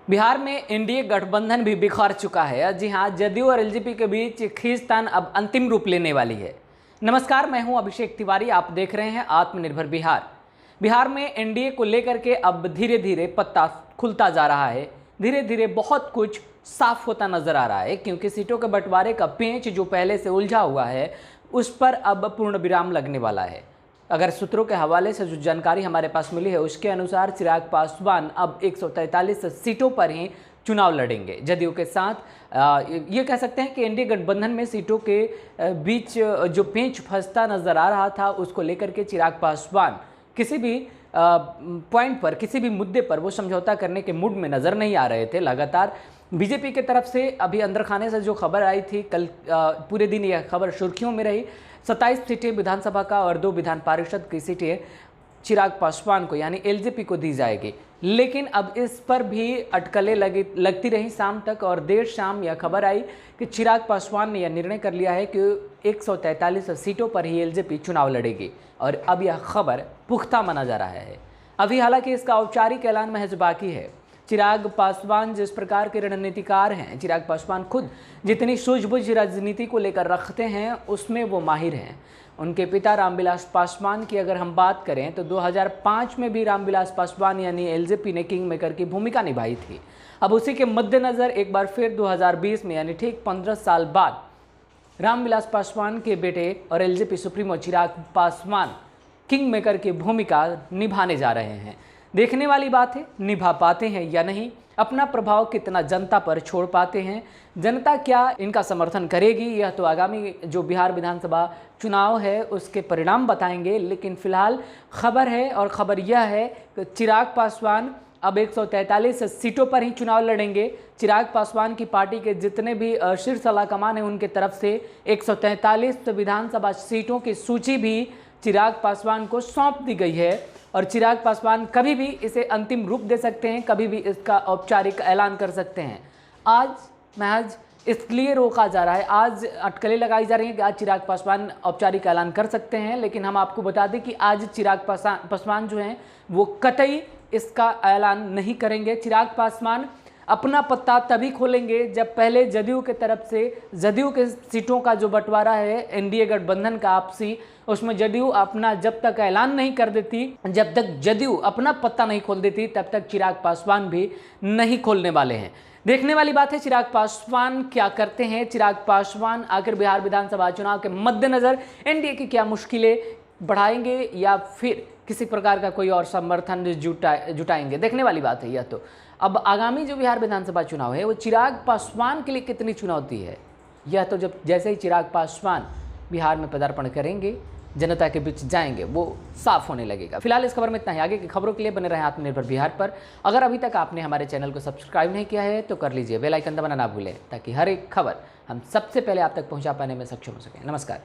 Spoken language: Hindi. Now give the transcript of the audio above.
बिहार में एनडीए गठबंधन भी बिखर चुका है। जी हां, जदयू और एलजेपी के बीच खींचतान अब अंतिम रूप लेने वाली है। नमस्कार, मैं हूं अभिषेक तिवारी, आप देख रहे हैं आत्मनिर्भर बिहार। बिहार में एनडीए को लेकर के अब धीरे धीरे पत्ता खुलता जा रहा है। धीरे धीरे बहुत कुछ साफ होता नजर आ रहा है, क्योंकि सीटों के बंटवारे का पेंच जो पहले से उलझा हुआ है उस पर अब पूर्ण विराम लगने वाला है। अगर सूत्रों के हवाले से जो जानकारी हमारे पास मिली है उसके अनुसार चिराग पासवान अब 143 सीटों पर ही चुनाव लड़ेंगे। जदयू के साथ ये कह सकते हैं कि एनडीए गठबंधन में सीटों के बीच जो पेंच फंसता नजर आ रहा था उसको लेकर के चिराग पासवान किसी भी पॉइंट पर, किसी भी मुद्दे पर वो समझौता करने के मूड में नजर नहीं आ रहे थे। लगातार बीजेपी की तरफ से अभी अंदर खाने से जो खबर आई थी, कल पूरे दिन यह खबर सुर्खियों में रही। 27 सीटें विधानसभा का और 2 विधान पारिषद की सीटें चिराग पासवान को यानी एलजेपी को दी जाएगी। लेकिन अब इस पर भी अटकलें लगती रही शाम तक, और देर शाम यह खबर आई कि चिराग पासवान ने यह निर्णय कर लिया है कि 143 सीटों पर ही एलजेपी चुनाव लड़ेगी, और अब यह खबर पुख्ता माना जा रहा है। अभी हालांकि इसका औपचारिक ऐलान महज बाकी है। चिराग पासवान जिस प्रकार के रणनीतिकार हैं, चिराग पासवान खुद जितनी सूझबूझ राजनीति को लेकर रखते हैं उसमें वो माहिर हैं। उनके पिता रामविलास पासवान की अगर हम बात करें तो 2005 में भी रामविलास पासवान यानी एलजेपी ने किंग मेकर की भूमिका निभाई थी। अब उसी के मद्देनज़र एक बार फिर 2020 में यानी ठीक 15 साल बाद रामविलास पासवान के बेटे और LJP supremo Chirag Paswan king maker की भूमिका निभाने जा रहे हैं। देखने वाली बात है, निभा पाते हैं या नहीं, अपना प्रभाव कितना जनता पर छोड़ पाते हैं, जनता क्या इनका समर्थन करेगी, यह तो आगामी जो बिहार विधानसभा चुनाव है उसके परिणाम बताएंगे। लेकिन फिलहाल खबर है, और खबर यह है कि चिराग पासवान अब 143 सीटों पर ही चुनाव लड़ेंगे। चिराग पासवान की पार्टी के जितने भी शीर्ष आलाकमान हैं उनके तरफ से 143 विधानसभा सीटों की सूची भी चिराग पासवान को सौंप दी गई है, और चिराग पासवान कभी भी इसे अंतिम रूप दे सकते हैं, कभी भी इसका औपचारिक ऐलान कर सकते हैं। आज महज इसलिए रोका जा रहा है, आज अटकलें लगाई जा रही हैं कि आज चिराग पासवान औपचारिक ऐलान कर सकते हैं, लेकिन हम आपको बता दें कि आज चिराग पासवान जो हैं वो कतई इसका ऐलान नहीं करेंगे। चिराग पासवान अपना पत्ता तभी खोलेंगे जब पहले जदयू के तरफ से जदयू के सीटों का जो बंटवारा है एनडीए गठबंधन का आपसी, उसमें जदयू अपना जब तक ऐलान नहीं कर देती, जब तक जदयू अपना पत्ता नहीं खोल देती, तब तक चिराग पासवान भी नहीं खोलने वाले हैं। देखने वाली बात है चिराग पासवान क्या करते हैं। चिराग पासवान आखिर बिहार विधानसभा चुनाव के मद्देनजर एनडीए की क्या मुश्किलें बढ़ाएंगे या फिर किसी प्रकार का कोई और समर्थन जुटाएंगे, देखने वाली बात है। यह तो अब आगामी जो बिहार विधानसभा चुनाव है वो चिराग पासवान के लिए कितनी चुनौती है, यह तो जब जैसे ही चिराग पासवान बिहार में पदार्पण करेंगे, जनता के बीच जाएंगे, वो साफ होने लगेगा। फिलहाल इस खबर में इतना ही। आगे की खबरों के लिए बने रहे आत्मनिर्भर बिहार पर। अगर अभी तक आपने हमारे चैनल को सब्सक्राइब नहीं किया है तो कर लीजिए, बेल आइकन दबाना ना भूलें, ताकि हर एक खबर हम सबसे पहले आप तक पहुंचा पाने में सक्षम हो सकें। नमस्कार।